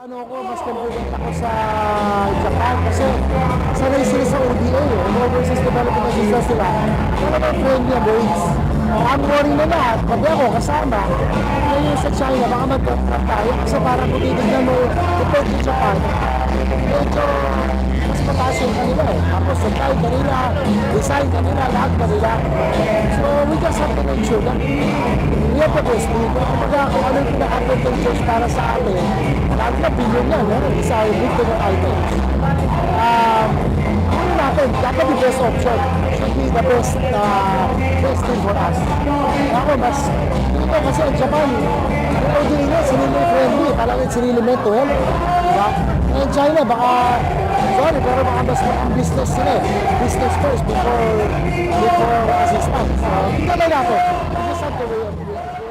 Mas confident ako sa Japan kasi sanay sila sa ODA Overseas Development Assistance sila. Talagang friendly ang rates. Ang worry na lahat, pati ako kasama, ngayon sa China, baka mag-contract tayo kasi parang kung titignan mo, compared to Japan, medyo mas mataas yung kanila Tapos supply kanila, design kanila, lahat kanila. So we just have to make sure that we have the best people. Kung ano yung pinaka-advantageous para sa atin, lalo na billion yan, isa yung big to item. Ano natin, dapat the best option should be the best thing for us. Ako, mas, hindi ko kasi ang Japan, OD nila, sinili friendly, talagang sinili mental. Diba? And China, baka, sorry, pero baka mas ang business sila business first before assistance. So, hindi naman natin. We just have to wait.